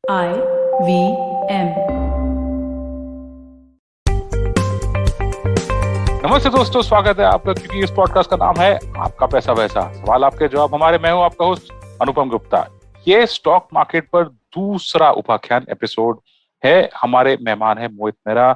IVM। नमस्ते दोस्तों, स्वागत है आपका क्योंकि इस पॉडकास्ट का नाम है आपका पैसा वैसा, सवाल आपके जवाब हमारे। मैं हूं आपका होस्ट अनुपम गुप्ता। ये स्टॉक मार्केट पर दूसरा उपाख्यान एपिसोड है। हमारे मेहमान है मोहित मेहरा,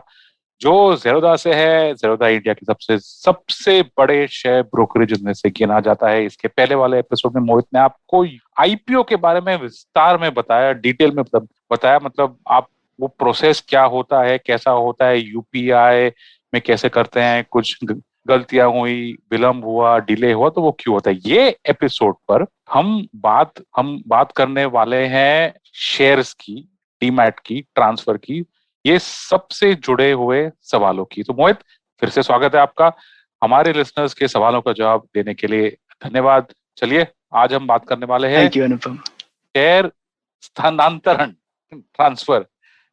जो ज़ेरोधा से है। ज़ेरोधा इंडिया के सबसे सबसे बड़े शेयर ब्रोकरेज में से गिना जाता है। इसके पहले वाले एपिसोड में मोहित ने आपको आईपीओ के बारे में विस्तार में बताया, डिटेल में बताया। मतलब आप वो प्रोसेस क्या होता है, कैसा होता है, यूपीआई में कैसे करते हैं, कुछ गलतियां हुई, विलंब हुआ, डिले हुआ तो वो क्यों होता है। ये एपिसोड पर हम बात करने वाले हैं शेयर्स की, डीमैट की, ट्रांसफर की, ये सबसे जुड़े हुए सवालों की। तो मोहित, फिर से स्वागत है आपका। हमारे लिसनर्स के सवालों का जवाब देने के लिए धन्यवाद। चलिए, आज हम बात करने वाले हैं थैंक यू अनुपम। शेयर स्थानांतरण, ट्रांसफर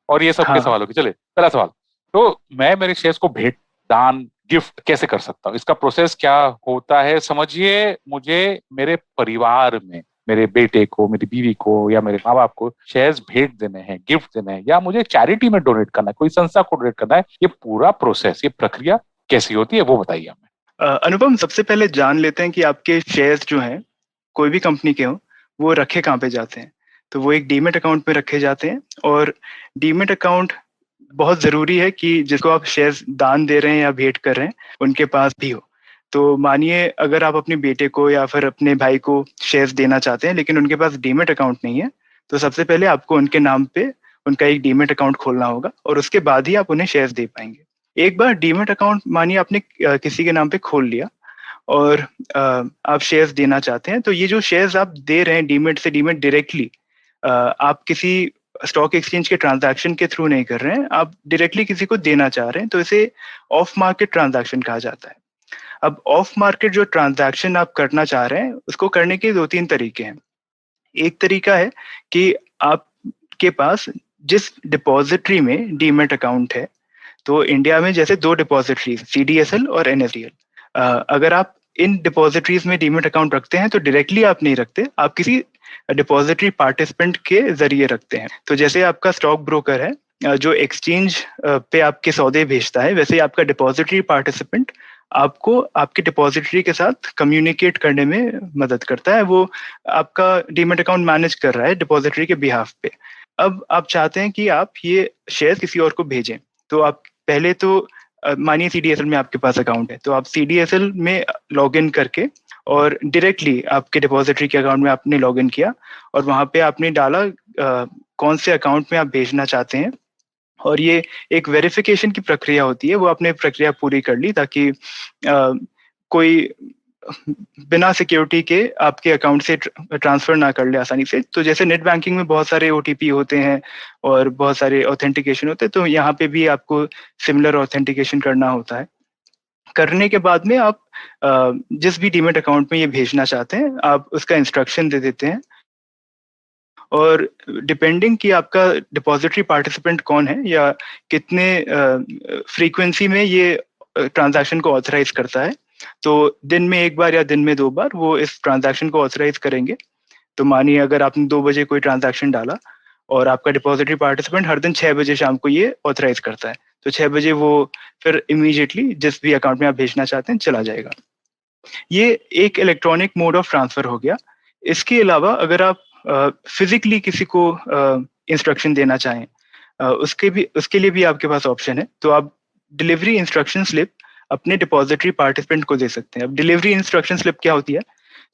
और ये सब के हाँ, सवालों की। चलिए, पहला सवाल। तो मैं मेरे शेयर्स को भेंट, दान, गिफ्ट कैसे कर सकता हूँ? इसका प्रोसेस क्या होता है? समझिए, मुझे मेरे परिवार में मेरे बेटे को, मेरी बीवी को या मेरे माँ बाप को शेयर्स भेंट देने हैं, गिफ्ट देने हैं, या मुझे चैरिटी में डोनेट करना है, कोई संस्था को डोनेट करना है। ये पूरा प्रोसेस, ये प्रक्रिया कैसी होती है, वो बताइए हमें। अनुपम, सबसे पहले जान लेते हैं कि आपके शेयर्स जो हैं कोई भी कंपनी के हो, वो रखे कहाँ पे जाते हैं। तो वो एक डीमेट अकाउंट में रखे जाते हैं, और डीमेट अकाउंट बहुत जरूरी है कि जिसको आप शेयर्स दान दे रहे हैं या भेंट कर रहे हैं उनके पास भी हो। तो मानिए अगर आप अपने बेटे को या फिर अपने भाई को शेयर्स देना चाहते हैं लेकिन उनके पास डीमेट अकाउंट नहीं है, तो सबसे पहले आपको उनके नाम पे उनका एक डीमेट अकाउंट खोलना होगा और उसके बाद ही आप उन्हें शेयर्स दे पाएंगे। एक बार डीमेट अकाउंट मानिए आपने किसी के नाम पे खोल लिया और आप शेयर्स देना चाहते हैं, तो ये जो शेयर्स आप दे रहे हैं डीमेट से डीमेट डायरेक्टली, आप किसी स्टॉक एक्सचेंज के ट्रांजैक्शन के थ्रू नहीं कर रहे हैं, आप डायरेक्टली किसी को देना चाह रहे हैं, तो इसे ऑफ मार्केट ट्रांजैक्शन कहा जाता है। अब ऑफ मार्केट जो ट्रांजैक्शन आप करना चाह रहे हैं उसको करने के दो तीन तरीके हैं। एक तरीका है कि आपके पास जिस डिपॉजिटरी में डीमेट अकाउंट है, तो इंडिया में जैसे दो डिपॉजिटरीज सीडीएसएल और एनएसडीएल, अगर आप इन डिपॉजिटरीज में डीमेट अकाउंट रखते हैं तो डायरेक्टली आप नहीं रखते, आप किसी डिपॉजिटरी पार्टिसिपेंट के जरिए रखते हैं। तो जैसे आपका स्टॉक ब्रोकर है जो एक्सचेंज पे आपके सौदे भेजता है, वैसे ही आपका डिपॉजिटरी पार्टिसिपेंट आपको आपके डिपॉजिटरी के साथ कम्युनिकेट करने में मदद करता है। वो आपका डीमेट अकाउंट मैनेज कर रहा है डिपॉजिटरी के बिहाफ पे। अब आप चाहते हैं कि आप ये शेयर किसी और को भेजें, तो आप पहले तो मानिए सीडीएसएल में आपके पास अकाउंट है, तो आप सीडीएसएल में लॉग इन करके और डायरेक्टली आपके डिपॉजिटरी के अकाउंट में आपने लॉग इन किया और वहां पे आपने डाला कौन से अकाउंट में आप भेजना चाहते हैं। और ये एक वेरिफिकेशन की प्रक्रिया होती है, वो आपने प्रक्रिया पूरी कर ली ताकि कोई बिना सिक्योरिटी के आपके अकाउंट से ट्रांसफर ना कर ले आसानी से। तो जैसे नेट बैंकिंग में बहुत सारे ओटीपी होते हैं और बहुत सारे ऑथेंटिकेशन होते हैं, तो यहाँ पे भी आपको सिमिलर ऑथेंटिकेशन करना होता है। करने के बाद में आप जिस भी डीमेट अकाउंट में ये भेजना चाहते हैं आप उसका इंस्ट्रक्शन दे देते हैं, और डिपेंडिंग कि आपका डिपॉजिटरी पार्टिसिपेंट कौन है या कितने फ्रीक्वेंसी में ये ट्रांजैक्शन को ऑथराइज करता है, तो दिन में एक बार या दिन में दो बार वो इस ट्रांजैक्शन को ऑथराइज करेंगे। तो मानिए अगर आपने 2 बजे कोई ट्रांजैक्शन डाला और आपका डिपॉजिटरी पार्टिसिपेंट हर दिन 6 बजे शाम को ये ऑथराइज करता है, तो 6 बजे वो फिर इमीडिएटली जिस भी अकाउंट में आप भेजना चाहते हैं चला जाएगा। ये एक इलेक्ट्रॉनिक मोड ऑफ ट्रांसफर हो गया। इसके अलावा अगर आप फिजिकली किसी को इंस्ट्रक्शन देना चाहें, उसके लिए भी आपके पास ऑप्शन है। तो आप डिलीवरी इंस्ट्रक्शन स्लिप अपने डिपॉजिटरी पार्टिसिपेंट को दे सकते हैं। अब डिलीवरी इंस्ट्रक्शन स्लिप क्या होती है?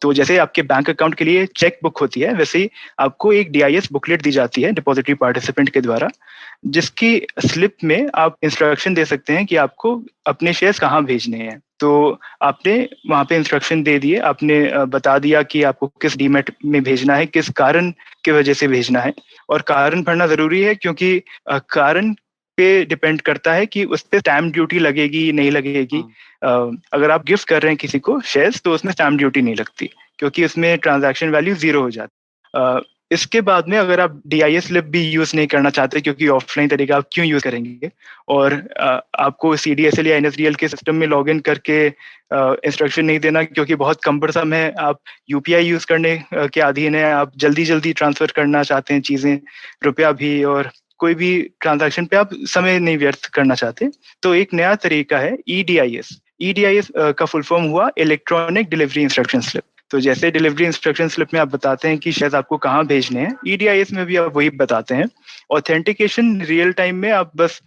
तो जैसे आपके बैंक अकाउंट के लिए चेक बुक होती है, वैसे ही आपको एक डीआईएस बुकलेट दी जाती है डिपॉजिटरी पार्टिसिपेंट के द्वारा, जिसकी स्लिप में आप इंस्ट्रक्शन दे सकते हैं कि आपको अपने शेयर्स कहाँ भेजने हैं। तो आपने वहां पे इंस्ट्रक्शन दे दिए, आपने बता दिया कि आपको किस डीमेट में भेजना है, किस कारण की वजह से भेजना है। और कारण भरना जरूरी है क्योंकि कारण पे डिपेंड करता है कि उस पर स्टैम्प ड्यूटी लगेगी नहीं लगेगी। अगर आप गिफ्ट कर रहे हैं किसी को शेयर्स तो उसमें स्टैम्प ड्यूटी नहीं लगती क्योंकि उसमें ट्रांजैक्शन वैल्यू 0 हो जाती है। इसके बाद में अगर आप DIS स्लिप भी यूज नहीं करना चाहते, क्योंकि ऑफलाइन तरीका आप क्यों यूज करेंगे, और आपको CDSL या NSDL के सिस्टम में लॉगिन करके इंस्ट्रक्शन नहीं देना, क्योंकि बहुत कम्बरसम है, आप UPI यूज करने के अधीन है, आप जल्दी जल्दी ट्रांसफर करना चाहते हैं चीजें, रुपया भी, और कोई भी ट्रांजैक्शन पे आप समय नहीं व्यर्थ करना चाहते, तो एक नया तरीका है EDIS। EDIS का फुल फॉर्म हुआ इलेक्ट्रॉनिक डिलीवरी इंस्ट्रक्शन स्लिप। तो जैसे डिलीवरी इंस्ट्रक्शन स्लिप में आप बताते हैं कि शायद आपको कहाँ भेजने हैं, EDIS में भी आप वही बताते हैं। ऑथेंटिकेशन रियल टाइम में आप बस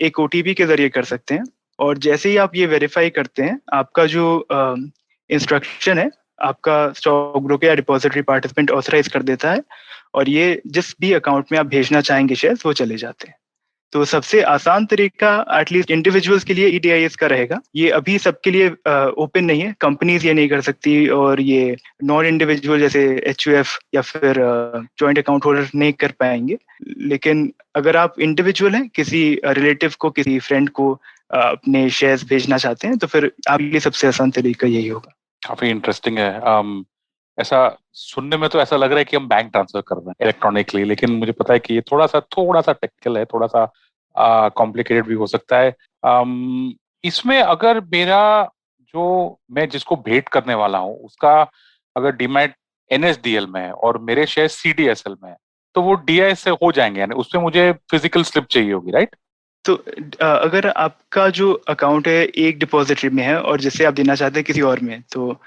एक OTP के जरिए कर सकते हैं, और जैसे ही आप ये वेरीफाई करते हैं, आपका जो इंस्ट्रक्शन है, आपका स्टॉक ब्रोकर या डिपॉजिटरी पार्टिसिपेंट ऑथराइज कर देता है, और ये जिस भी अकाउंट में आप भेजना चाहेंगे शेयर्स, वो चले जाते हैं। तो सबसे आसान तरीका एटलीस्ट इंडिविजुअल्स के लिए EDIS का रहेगा। ये अभी सबके लिए ओपन नहीं है, कंपनीज ये नहीं कर सकती, और ये नॉन इंडिविजुअल जैसे HUF या फिर जॉइंट अकाउंट होल्डर नहीं कर पाएंगे। लेकिन अगर आप इंडिविजुअल हैं, किसी रिलेटिव को, किसी फ्रेंड को अपने शेयर्स भेजना चाहते हैं, तो फिर आपके लिए सबसे आसान तरीका यही होगा। काफी इंटरेस्टिंग है। ऐसा सुनने में तो ऐसा लग रहा है कि हम बैंक ट्रांसफर कर रहे हैं इलेक्ट्रॉनिकली, लेकिन मुझे पता है कि ये थोड़ा सा टेक्निकल है, थोड़ा सा कॉम्प्लिकेटेड भी हो सकता है। इसमें अगर मेरा जो मैं जिसको भेंट करने वाला हूँ उसका अगर डीमैट NSDL में है और मेरे शेयर CDSL में है, तो वो DIS से हो जाएंगे, यानी उसमें मुझे फिजिकल स्लिप चाहिए होगी, राइट? तो अगर आपका जो अकाउंट है एक डिपॉजिटरी में है और जिसे आप देना चाहते हैं किसी और में, तो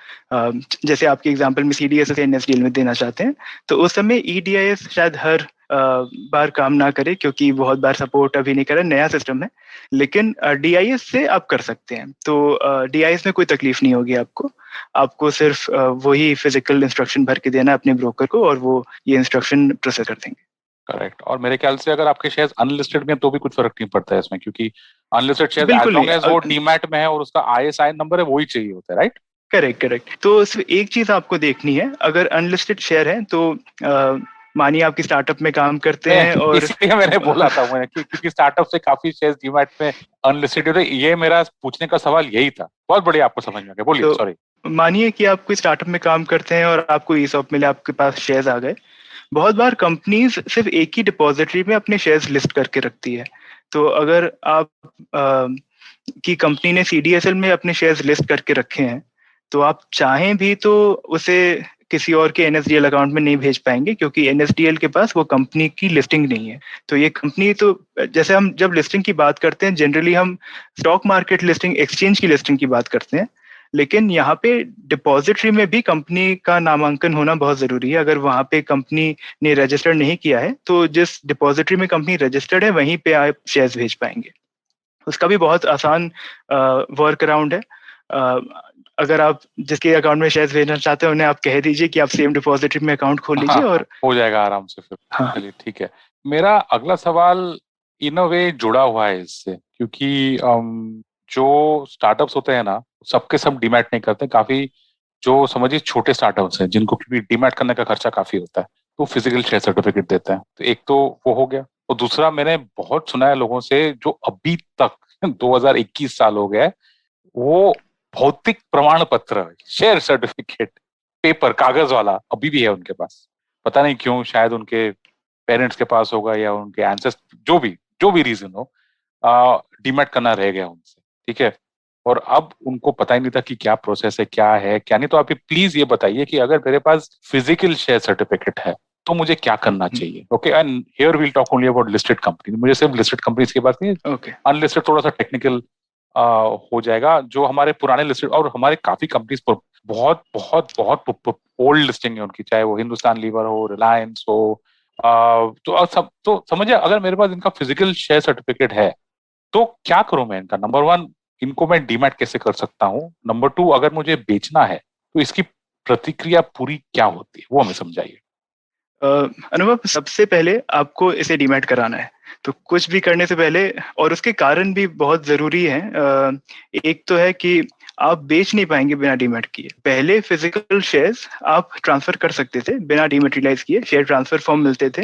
जैसे आपके एग्जांपल में CDS से NSDL में देना चाहते हैं, तो उस समय EDIS शायद हर बार काम ना करे, क्योंकि बहुत बार सपोर्ट अभी नहीं करे, नया सिस्टम है। लेकिन DIS से आप कर सकते हैं। तो DIS में कोई तकलीफ नहीं होगी आपको सिर्फ वही फिजिकल इंस्ट्रक्शन भर के देना है अपने ब्रोकर को, और वो ये इंस्ट्रक्शन प्रोसेस कर देंगे। करेक्ट। और मेरे ख्याल से अगर आपके शेयर्स अनलिस्टेड में हैं, तो भी कुछ फर्क नहीं पड़ता है इसमें, क्योंकि अनलिस्टेड शेयर्स एज बिल्कुल लॉन्ग एज वो नहीं। डीमैट में है और उसका ISIN नंबर है, वही चाहिए होता है, राइट? Correct correct. तो सिर्फ एक चीज आपको देखनी है, अगर अनलिस्टेड शेयर है तो मानिए आपकी स्टार्टअप में काम करते मैं हैं, और इसीलिए मैंने बोला था मैंने क्योंकि स्टार्टअप से काफी शेयर्स डीमैट में अनलिस्टेड होते, ये मेरा पूछने का सवाल यही था। बहुत बढ़िया, आपको समझ में आ गया, बोलिए, तो सॉरी। मानिए कि आप कोई स्टार्टअप में काम करते हैं और आपको ESOP मिले, आपके पास शेयर्स आ गए। बहुत बार कंपनीज सिर्फ एक ही डिपॉजिटरी में अपने शेयर्स लिस्ट करके रखती है। तो अगर आप की कंपनी ने CDSL में अपने शेयर्स लिस्ट करके रखे हैं, तो आप चाहें भी तो उसे किसी और के NSDL अकाउंट में नहीं भेज पाएंगे, क्योंकि NSDL के पास वो कंपनी की लिस्टिंग नहीं है। तो ये कंपनी, तो जैसे हम जब लिस्टिंग की बात करते हैं, जनरली हम स्टॉक मार्केट लिस्टिंग, एक्सचेंज की लिस्टिंग की बात करते हैं, लेकिन यहाँ पे डिपॉजिटरी में भी कंपनी का नामांकन होना बहुत जरूरी है। अगर वहाँ पे कंपनी ने रजिस्टर नहीं किया है, तो जिस डिपॉजिटरी में कंपनी रजिस्टर्ड है वहीं पे आप शेयर्स भेज पाएंगे। उसका भी बहुत आसान वर्क अराउंड है। अगर आप जिसके अकाउंट में शेयर्स भेजना चाहते हैं, उन्हें आप कह दीजिए कि आप सेम डिपॉजिटरी में अकाउंट खोल लीजिए, हाँ, और हो जाएगा आराम से फिर। हाँ। चलिए, ठीक है। मेरा अगला सवाल इन अ वे जुड़ा हुआ है इससे, क्योंकि जो स्टार्टअप्स होते हैं ना, सबके सब डीमैट नहीं करते। काफी जो समझिए छोटे स्टार्टअप्स हैं जिनको क्योंकि डीमैट करने का खर्चा काफी होता है, तो फिजिकल शेयर सर्टिफिकेट देते हैं। तो एक तो वो हो गया, और दूसरा मैंने बहुत सुना है लोगों से जो अभी तक 2021 साल हो गया है, वो भौतिक प्रमाण पत्र, शेयर सर्टिफिकेट, पेपर कागज वाला अभी भी है उनके पास। पता नहीं क्यों, शायद उनके पेरेंट्स के पास होगा या उनके एंसेस्टर, जो भी रीजन हो, डीमैट करना रह गया उनसे, ठीक है। और अब उनको पता ही नहीं था कि क्या प्रोसेस है, क्या है क्या नहीं। तो आप प्लीज ये बताइए कि अगर मेरे पास फिजिकल शेयर सर्टिफिकेट है तो मुझे क्या करना चाहिए। Okay, and here we'll talk only about listed company, मुझे सिर्फ लिस्टेड कंपनीज की बात नहीं। ओके। अनलिस्टेड थोड़ा सा टेक्निकल हो जाएगा। जो हमारे पुराने लिस्टेड और हमारे काफी कंपनीज बहुत बहुत बहुत ओल्ड लिस्टिंग है उनकी, चाहे वो हिंदुस्तान लीवर हो, रिलायंस हो, तो सब तो समझिए, अगर मेरे पास इनका फिजिकल शेयर सर्टिफिकेट है तो क्या करूं मैं इनका? नंबर वन, इनको मैं डीमैट कैसे कर सकता हूं? नंबर टू, अगर मुझे बेचना है तो इसकी प्रतिक्रिया पूरी क्या होती है, वो हमें समझाइए। अनुभव, सबसे पहले आपको इसे डीमैट कराना है। तो कुछ भी करने से पहले, और उसके कारण भी बहुत जरूरी है। एक तो है कि आप बेच नहीं पाएंगे बिना डीमैट किए। पहले फिजिकल शेयर्स आप ट्रांसफर कर सकते थे बिना डीमेटेरियलाइज किए। शेयर ट्रांसफर फॉर्म मिलते थे,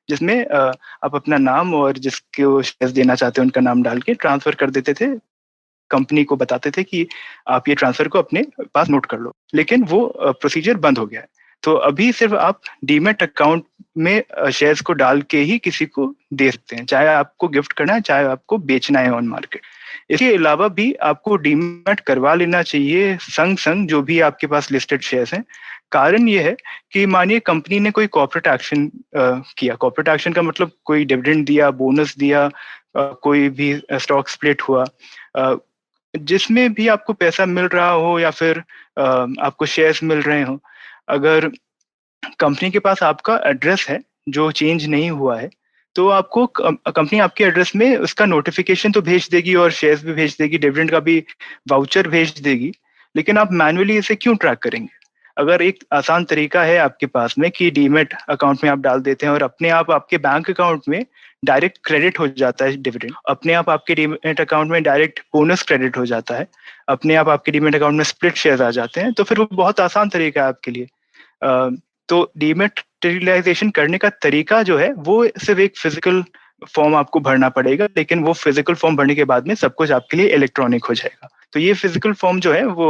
जिसमें आप अपना नाम और जिसको शेयर्स देना चाहते हैं उनका नाम डाल के ट्रांसफर कर देते थे। कंपनी को बताते थे कि आप ये ट्रांसफर को अपने पास नोट कर लो। लेकिन वो प्रोसीजर बंद हो गया है। तो अभी सिर्फ आप डीमेट अकाउंट में शेयर्स को डाल के ही किसी को दे सकते हैं, चाहे आपको गिफ्ट करना है चाहे आपको बेचना है ऑन मार्केट। इसके अलावा भी आपको डीमेट करवा लेना चाहिए संग संग जो भी आपके पास लिस्टेड शेयर्स हैं। कारण ये है कि मानिए कंपनी ने कोई कॉर्पोरेट एक्शन किया, कॉर्पोरेट एक्शन का मतलब कोई डिविडेंड दिया, बोनस दिया, कोई भी स्टॉक स्प्लिट हुआ, जिसमें भी आपको पैसा मिल रहा हो या फिर आपको शेयर्स मिल रहे हो, अगर कंपनी के पास आपका एड्रेस है जो चेंज नहीं हुआ है, तो आपको कंपनी आपके एड्रेस में उसका नोटिफिकेशन तो भेज देगी और शेयर्स भी भेज देगी, डिविडेंड का भी वाउचर भेज देगी। लेकिन आप मैन्युअली इसे क्यों ट्रैक करेंगे? अगर एक आसान तरीका है आपके पास में कि डीमेट अकाउंट में आप डाल देते हैं और अपने आप आपके बैंक अकाउंट में डायरेक्ट क्रेडिट हो जाता है डिविडेंड, अपने आप आपके डीमेट अकाउंट में डायरेक्ट बोनस क्रेडिट हो जाता है, अपने आप आपके डीमेट अकाउंट में स्प्लिट शेयर्स आ जाते हैं, तो फिर वो बहुत आसान तरीका है आपके लिए। तो डीमेटेरियलाइजेशन करने का तरीका जो है वो सिर्फ एक फिजिकल फॉर्म आपको भरना पड़ेगा, लेकिन वो फिजिकल फॉर्म भरने के बाद में सब कुछ आपके लिए इलेक्ट्रॉनिक हो जाएगा। तो ये फिजिकल फॉर्म जो है वो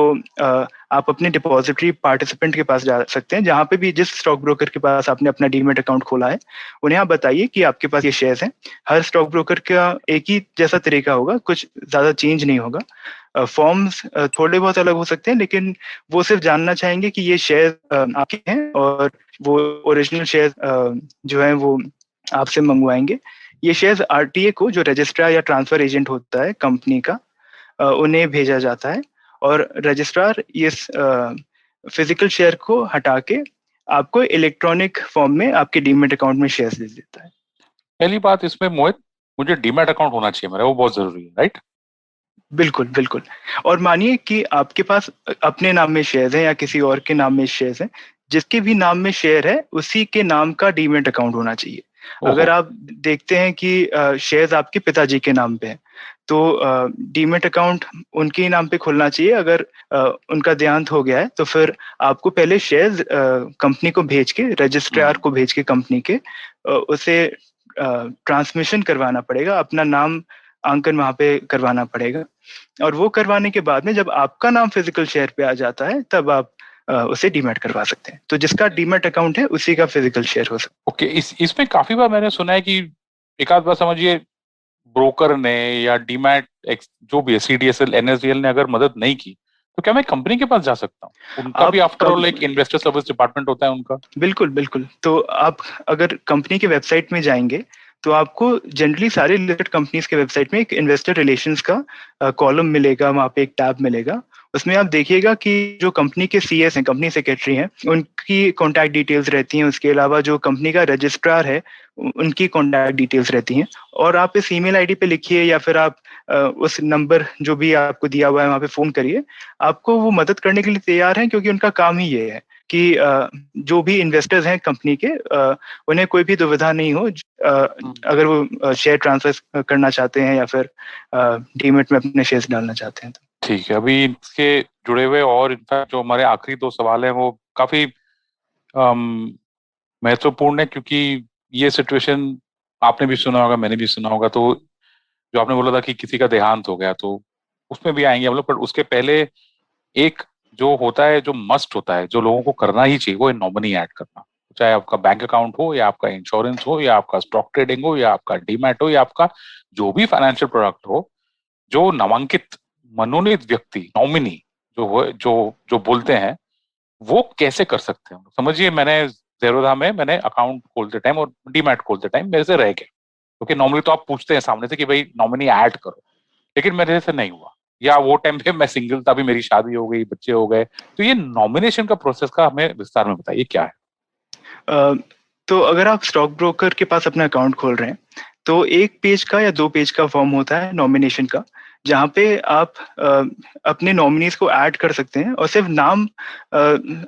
आप अपने डिपॉजिटरी पार्टिसिपेंट के पास जा सकते हैं, जहाँ पे भी जिस स्टॉक ब्रोकर के पास आपने अपना डीमेट अकाउंट खोला है, उन्हें आप बताइए कि आपके पास ये शेयर्स हैं। हर स्टॉक ब्रोकर का एक ही जैसा तरीका होगा, कुछ ज्यादा चेंज नहीं होगा। फॉर्म्स थोड़े बहुत अलग हो सकते हैं, लेकिन वो सिर्फ जानना चाहेंगे कि ये शेयर आपके हैं और वो ओरिजिनल शेयर जो है वो आपसे मंगवाएंगे। ये शेयर्स आरटीए को, जो रजिस्ट्रार या ट्रांसफर एजेंट होता है कंपनी का, उन्हें भेजा जाता है और रजिस्ट्रार इस फिजिकल शेयर को हटा के आपको इलेक्ट्रॉनिक फॉर्म में आपके डीमेट अकाउंट में शेयर्स दे देता है। पहली बात इसमें मोहित, मुझे डीमैट अकाउंट होना चाहिए मेरा, वो बहुत जरूरी है, राइट? बिल्कुल बिल्कुल। और मानिए कि आपके पास अपने नाम में शेयर्स हैं या किसी और के नाम में शेयर्स हैं, जिसके भी नाम में शेयर है उसी के नाम का डीमेट अकाउंट होना चाहिए। ओहो। अगर आप देखते हैं कि शेयर्स आपके पिताजी के नाम पे हैं, तो डीमेट अकाउंट उनके ही नाम पे खुलना चाहिए। अगर उनका देहांत हो गया है तो फिर आपको पहले शेयर्स कंपनी को भेज के, रजिस्ट्रार को भेज के कंपनी के उसे ट्रांसमिशन करवाना पड़ेगा, अपना नाम अंकन वहां पे करवाना पड़ेगा। और वो करवाने के बाद में जब आपका नाम फिजिकल शेयर पे आ जाता है, तब आप उसे डीमैट करवा सकते हैं। तो जिसका डीमैट अकाउंट है उसी का फिजिकल शेयर हो सकता है। ओके, इसमें काफी बार मैंने सुना है कि एक आध बार समझिए ब्रोकर ने या डीमैट जो भी है, सीडीएसएल एनएसडीएल ने अगर मदद नहीं की, तो क्या मैं कंपनी के पास जा सकता हूँ? उनका भी आप आफ्टर ऑल एक इन्वेस्टर सर्विस डिपार्टमेंट होता है उनका। बिल्कुल बिल्कुल। तो आप अगर कंपनी के वेबसाइट में जाएंगे तो आपको जनरली सारे लिस्टेड कंपनीज के वेबसाइट में एक इन्वेस्टर रिलेशंस का कॉलम मिलेगा, वहाँ पे एक टैब मिलेगा। उसमें आप देखिएगा कि जो कंपनी के सीएस हैं, कंपनी सेक्रेटरी हैं, उनकी कॉन्टैक्ट डिटेल्स रहती हैं। उसके अलावा जो कंपनी का रजिस्ट्रार है उनकी कॉन्टैक्ट डिटेल्स रहती हैं। और आप इस ईमेल आईडी पे लिखिए या फिर आप उस नंबर जो भी आपको दिया हुआ है वहाँ पे फोन करिए, आपको वो मदद करने के लिए तैयार हैं, क्योंकि उनका काम ही ये है कि जो भी इन्वेस्टर्स हैं कंपनी के, उन्हें कोई भी दुविधा नहीं हो अगर वो शेयर ट्रांसफर करना चाहते हैं या फिर डीमेट में अपने शेयर्स डालना चाहते हैं तो। ठीक है, अभी इसके जुड़े हुए और इनफैक्ट जो हमारे आखिरी दो सवाल हैं वो काफी महत्वपूर्ण है, क्योंकि ये सिचुएशन आपने भी सुना होगा, मैंने भी सुना होगा। तो जो आपने बोला था कि किसी का देहांत हो गया, तो उसमें भी आएंगे हम लोग, पर उसके पहले एक जो होता है, जो मस्ट होता है, जो लोगों को करना ही चाहिए, वो है नॉमिनी ऐड करना। चाहे आपका बैंक अकाउंट हो या आपका इंश्योरेंस हो या आपका स्टॉक ट्रेडिंग हो या आपका डीमैट हो या आपका जो भी फाइनेंशियल प्रोडक्ट हो, जो नामांकित मनोनीत व्यक्ति नॉमिनी जो हो, जो बोलते हैं, वो कैसे कर सकते हैं? समझिए मैंने जेरोधा में मैंने अकाउंट खोलते टाइम और डीमैट खोलते टाइम मेरे से रह गया, क्योंकि नॉर्मली तो आप पूछते हैं सामने से कि भाई नॉमिनी ऐड करो, लेकिन मेरे से नहीं हुआ, या वो टाइम पे मैं सिंगल था, अभी मेरी शादी हो गई, बच्चे हो गए। तो ये नॉमिनेशन का प्रोसेस का हमें विस्तार में बताइए, क्या है? तो अगर आप स्टॉक ब्रोकर के पास अपना अकाउंट खोल रहे हैं, तो 1 पेज का या 2 पेज का फॉर्म होता है नॉमिनेशन का, जहाँ पे आप अपने नॉमिनीज को ऐड कर सकते हैं। और सिर्फ नाम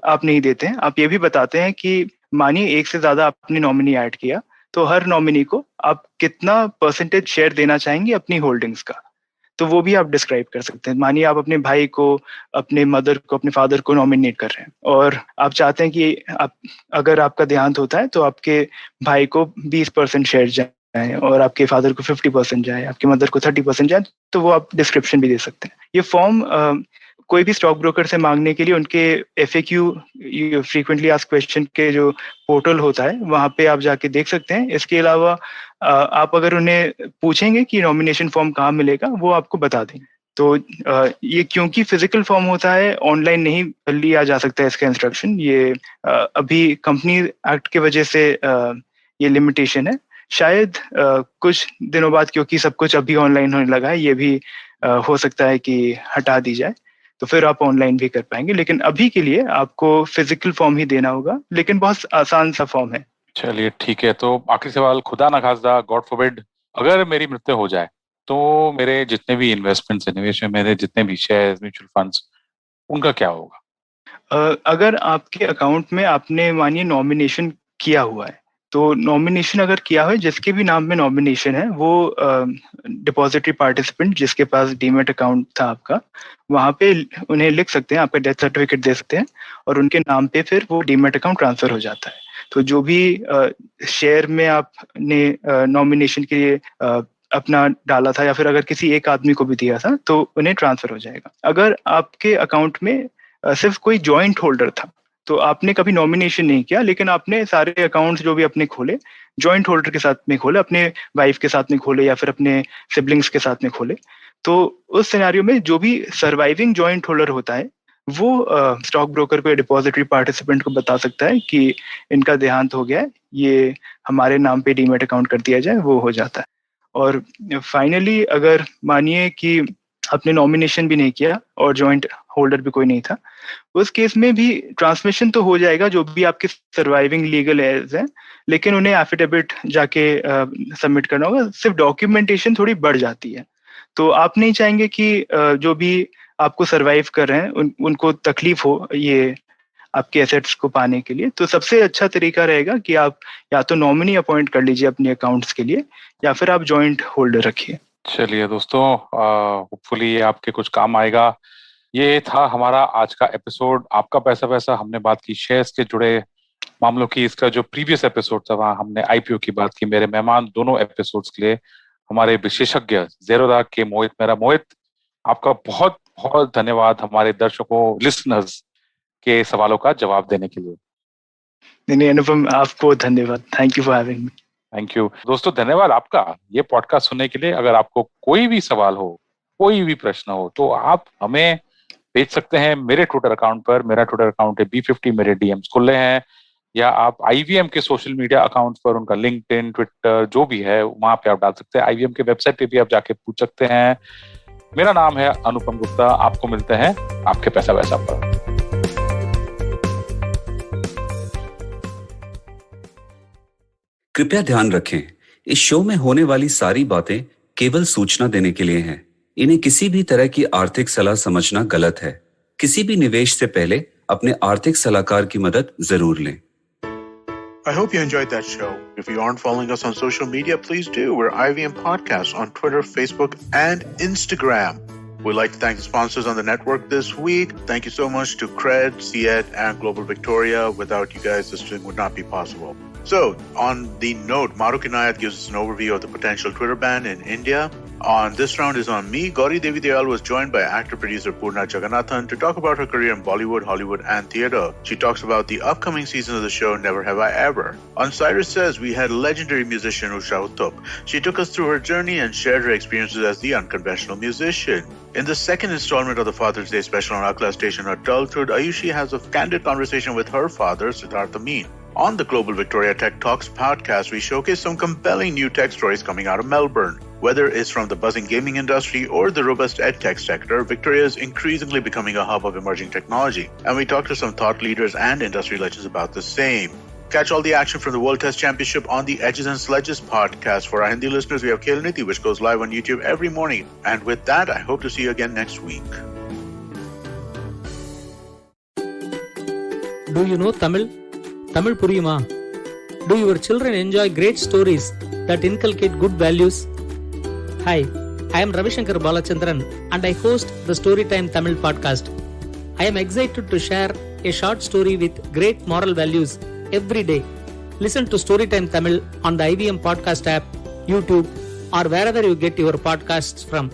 आप नहीं देते हैं, आप ये भी बताते हैं कि मानिए एक से ज्यादा आपने नॉमिनी ऐड किया, तो हर नॉमिनी को आप कितना परसेंटेज शेयर देना चाहेंगे अपनी होल्डिंग्स का, तो वो भी आप डिस्क्राइब कर सकते हैं। मानिए आप अपने भाई को, अपने मदर को, अपने फादर को नॉमिनेट कर रहे हैं और आप चाहते हैं कि आप, अगर आपका देहांत होता है तो आपके भाई को 20% शेयर जाए और आपके फादर को 50% जाए, आपके मदर को 30% जाए, तो वो आप डिस्क्रिप्शन भी दे सकते हैं। ये फॉर्म कोई भी स्टॉक ब्रोकर से मांगने के लिए उनके FAQ फ्रीक्वेंटली आस्क्ड क्वेश्चन के जो पोर्टल होता है वहाँ पे आप जाके देख सकते हैं। इसके अलावा आप अगर उन्हें पूछेंगे कि नॉमिनेशन फॉर्म कहाँ मिलेगा, वो आपको बता देंगे। तो ये क्योंकि फिजिकल फॉर्म होता है, ऑनलाइन नहीं लिया जा सकता है इसका इंस्ट्रक्शन। ये अभी कंपनी एक्ट की वजह से ये लिमिटेशन है। शायद कुछ दिनों बाद, क्योंकि सब कुछ अभी ऑनलाइन होने लगा है, ये भी हो सकता है कि हटा दी जाए, तो फिर आप ऑनलाइन भी कर पाएंगे। लेकिन अभी के लिए आपको फिजिकल फॉर्म ही देना होगा, लेकिन बहुत आसान सा फॉर्म है। चलिए ठीक है। तो आखिरी सवाल, खुदा ना खास्ता, गॉड फॉरबिड, अगर मेरी मृत्यु हो जाए तो मेरे जितने भी इन्वेस्टमेंट्स है, निवेश में मेरे जितने भी शेयर, म्यूचुअल फंड्स, उनका क्या होगा? अगर आपके अकाउंट में आपने मानिए नॉमिनेशन किया हुआ है, तो नॉमिनेशन अगर किया है, जिसके भी नाम में नॉमिनेशन है, वो डिपॉजिटरी पार्टिसिपेंट जिसके पास डीमेट अकाउंट था आपका, वहाँ पे उन्हें लिख सकते हैं, आपका डेथ सर्टिफिकेट दे सकते हैं, और उनके नाम पे फिर वो डीमेट अकाउंट ट्रांसफर हो जाता है। तो जो भी शेयर में आपने नॉमिनेशन के लिए अपना डाला था, या फिर अगर किसी एक आदमी को भी दिया था, तो उन्हें ट्रांसफर हो जाएगा। अगर आपके अकाउंट में सिर्फ कोई जॉइंट होल्डर था, तो आपने कभी नॉमिनेशन नहीं किया, लेकिन आपने सारे अकाउंट्स जो भी अपने खोले जॉइंट होल्डर के साथ में खोले, अपने वाइफ के साथ में खोले या फिर अपने सिबलिंग्स के साथ में खोले, तो उस सिनेरियो में जो भी सर्वाइविंग जॉइंट होल्डर होता है, वो स्टॉक ब्रोकर को, डिपॉजिटरी पार्टिसिपेंट को बता सकता है कि इनका देहांत हो गया है, ये हमारे नाम पे डीमेट अकाउंट कर दिया जाए, वो हो जाता है। और फाइनली अगर मानिए कि आपने नॉमिनेशन भी नहीं किया और जॉइंट होल्डर भी कोई नहीं था, उस केस में भी ट्रांसमिशन तो हो जाएगा जो भी आपके सर्वाइविंग लीगल एयर्स हैं, लेकिन उन्हें एफिडेविट जाके सबमिट करना होगा। सिर्फ डॉक्यूमेंटेशन थोड़ी बढ़ जाती है। तो आप नहीं चाहेंगे कि जो भी आपको सर्वाइव कर रहे हैं उनको तकलीफ हो ये आपके एसेट्स को पाने के लिए। तो सबसे अच्छा तरीका रहेगा कि आप या तो नॉमिनी अपॉइंट कर लीजिए अपने अकाउंट्स के लिए, या फिर आप जॉइंट होल्डर रखिए। चलिए दोस्तों, होपफुली ये आपके कुछ काम आएगा। ये था हमारा आज का एपिसोड, आपका पैसा वैसा। हमने बात की शेयर्स के जुड़े मामलों की। इसका जो प्रीवियस एपिसोड था वहाँ हमने IPO की बात की। मेरे मेहमान दोनों एपिसोड्स के लिए हमारे विशेषज्ञ ज़ेरोधा के मोहित मेहरा। मोहित, आपका बहुत बहुत धन्यवाद हमारे दर्शकों, लिसनर्स के सवालों का जवाब देने के लिए। नहीं अनुपम, आपको धन्यवाद। Thank you for having me. Thank you दोस्तों, धन्यवाद आपका ये पॉडकास्ट सुनने के लिए। अगर आपको कोई भी सवाल हो, कोई भी प्रश्न हो, तो आप हमें भेज सकते हैं मेरे ट्विटर अकाउंट पर। मेरा ट्विटर अकाउंट है B50, मेरे DMs खुले हैं। या आप IVM के सोशल मीडिया अकाउंट पर, उनका लिंक्डइन, ट्विटर जो भी है, वहां पे आप डाल सकते हैं। IVM के वेबसाइट पे भी आप जाके पूछ सकते हैं। मेरा नाम है अनुपम गुप्ता। आपको मिलते हैं आपके पैसा वैसा पर। कृपया ध्यान रखें, इस शो में होने वाली सारी बातें केवल सूचना देने के लिए हैं। इन्हें किसी भी तरह की आर्थिक सलाह समझना गलत है। किसी भी निवेश से पहले अपने आर्थिक सलाहकार की मदद जरूर लें। I hope you enjoyed that show. If you aren't following us on social media, please do. We're IVM Podcasts on Twitter, Facebook, and Instagram. We'd like to thank the sponsors on the network this week. Thank you so much to Cred, Ciet, and Global Victoria. Without you guys, this thing would not be possible. So, on the note, Maruk Inayat gives us an overview of the potential Twitter ban in India. On this round is on me. Gauri Devi Dayal was joined by actor-producer Purna Jagannathan to talk about her career in Bollywood, Hollywood, and theatre. She talks about the upcoming season of the show Never Have I Ever. On Cyrus Says, we had legendary musician Usha Uttup. She took us through her journey and shared her experiences as the unconventional musician. In the second installment of the Father's Day special on Akla Station Adulthood, Ayushi has a candid conversation with her father, Siddharth Amin. On the Global Victoria Tech Talks podcast, we showcase some compelling new tech stories coming out of Melbourne. Whether it's from the buzzing gaming industry or the robust edtech sector, Victoria is increasingly becoming a hub of emerging technology. And we talk to some thought leaders and industry legends about the same. Catch all the action from the World Test Championship on the Edges and Sledges podcast. For our Hindi listeners, we have Khel Niti, which goes live on YouTube every morning. And with that, I hope to see you again next week. Do you know Tamil? Tamil Puriyuma? Do your children enjoy great stories that inculcate good values? Hi, I am Ravishankar Balachandran and I host the Storytime Tamil podcast. I am excited to share a short story with great moral values every day. Listen to Storytime Tamil on the IVM podcast app, YouTube, or wherever you get your podcasts from.